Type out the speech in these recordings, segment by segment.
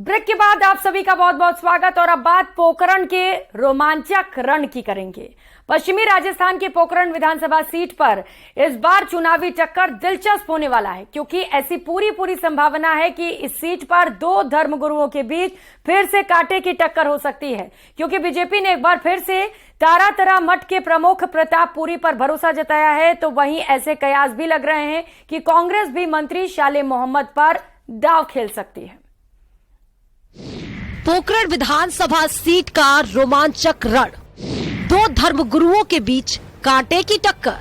Break के बाद आप सभी का बहुत बहुत स्वागत। और अब बात पोखरण के रोमांचक रण की करेंगे। पश्चिमी राजस्थान के पोखरण विधानसभा सीट पर इस बार चुनावी टक्कर दिलचस्प होने वाला है, क्योंकि ऐसी पूरी संभावना है कि इस सीट पर दो धर्मगुरुओं के बीच फिर से कांटे की टक्कर हो सकती है। क्योंकि बीजेपी ने एक बार फिर से तारातरा मठ के प्रमुख प्रतापपुरी पर भरोसा जताया है, तो वहीं ऐसे कयास भी लग रहे हैं कि कांग्रेस भी मंत्री शाले मोहम्मद पर दांव खेल सकती है। पोखरण विधानसभा सीट का रोमांचक रण, दो धर्मगुरुओं के बीच कांटे की टक्कर।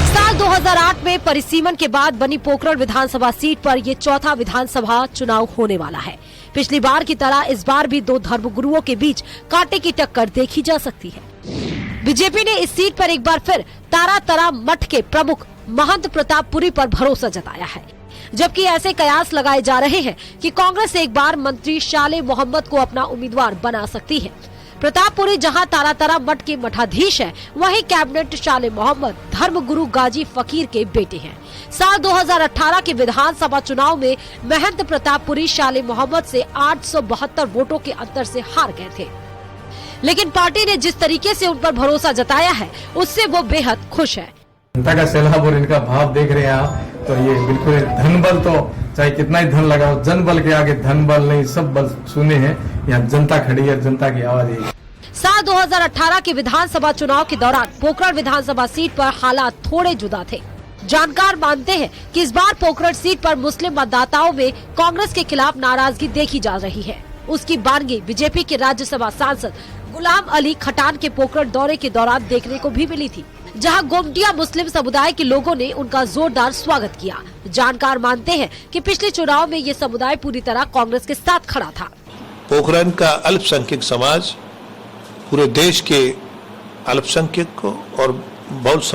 साल 2008 में परिसीमन के बाद बनी पोखरण विधानसभा सीट पर यह चौथा विधानसभा चुनाव होने वाला है। पिछली बार की तरह इस बार भी दो धर्मगुरुओं के बीच कांटे की टक्कर देखी जा सकती है। बीजेपी ने इस सीट पर एक बार फिर तारातरा मठ के प्रमुख महंत प्रतापपुरी पर भरोसा जताया है, जबकि ऐसे कयास लगाए जा रहे हैं कि कांग्रेस एक बार मंत्री शाले मोहम्मद को अपना उम्मीदवार बना सकती है। प्रतापपुरी जहां तारातरा मठ के मठाधीश है, वहीं कैबिनेट शाले मोहम्मद धर्मगुरु गाजी फकीर के बेटे हैं। साल 2018 के विधानसभा चुनाव में महंत प्रतापपुरी शाले मोहम्मद से 872 वोटों के अंतर से हार गए थे, लेकिन पार्टी ने जिस तरीके से उन पर भरोसा जताया है, उससे वो बेहद खुश है। जनता का सैलाब और इनका भाव देख रहे हैं आप, तो ये बिल्कुल धन बल, तो चाहे कितना ही धन लगाओ, जन बल के आगे धन बल नहीं, सब बल सुने हैं। यहाँ जनता खड़ी है, जनता की आवाज है। साल 2018 के विधानसभा चुनाव के दौरान पोखरण विधानसभा सीट पर हालात थोड़े जुदा थे। जानकार मानते हैं कि इस बार पोखरण सीट पर मुस्लिम मतदाताओं में कांग्रेस के खिलाफ नाराजगी देखी जा रही है। उसकी बानगी बीजेपी के राज्यसभा सांसद गुलाम अली खटान के पोखरण दौरे के दौरान देखने को भी मिली थी, जहां गोमटिया मुस्लिम समुदाय के लोगों ने उनका जोरदार स्वागत किया। जानकार मानते हैं कि पिछले चुनाव में ये समुदाय पूरी तरह कांग्रेस के साथ खड़ा था। पोखरण का अल्पसंख्यक समाज पूरे देश के अल्पसंख्यक को और बहुत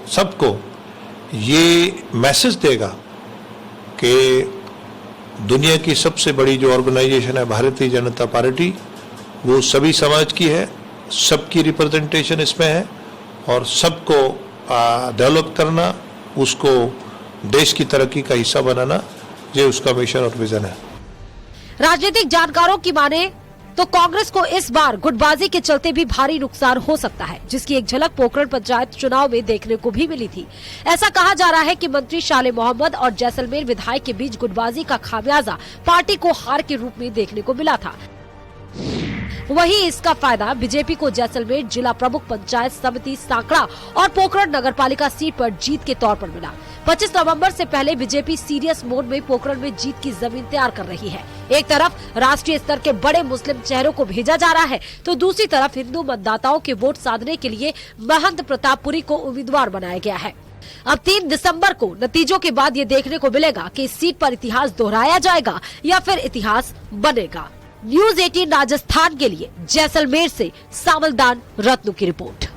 सबको ये मैसेज देगा कि दुनिया की सबसे बड़ी जो ऑर्गेनाइजेशन है भारतीय जनता पार्टी, वो सभी समाज की है, सबकी रिप्रेजेंटेशन इसमें है और सबको डेवलप करना, उसको देश की तरक्की का हिस्सा बनाना, ये उसका मिशन और विजन है। राजनीतिक जानकारों की माने तो कांग्रेस को इस बार गुटबाजी के चलते भी भारी नुकसान हो सकता है, जिसकी एक झलक पोखरण पंचायत चुनाव में देखने को भी मिली थी। ऐसा कहा जा रहा है कि मंत्री शाले मोहम्मद और जैसलमेर विधायक के बीच गुटबाजी का खामियाजा पार्टी को हार के रूप में देखने को मिला था। वहीं इसका फायदा बीजेपी को जैसलमेर जिला प्रमुख पंचायत समिति सांकड़ा और पोखरण नगरपालिका सीट पर जीत के तौर पर मिला। 25 नवंबर से पहले बीजेपी सीरियस मोड में पोखरण में जीत की जमीन तैयार कर रही है। एक तरफ राष्ट्रीय स्तर के बड़े मुस्लिम चेहरों को भेजा जा रहा है, तो दूसरी तरफ हिंदू मतदाताओं के वोट साधने के लिए महंत प्रतापपुरी को उम्मीदवार बनाया गया है। अब 3 दिसंबर को नतीजों के बाद ये देखने को मिलेगा कि इस सीट पर इतिहास दोहराया जाएगा या फिर इतिहास बनेगा। न्यूज़ 18 राजस्थान के लिए जैसलमेर से सावलदान रत्नू की रिपोर्ट।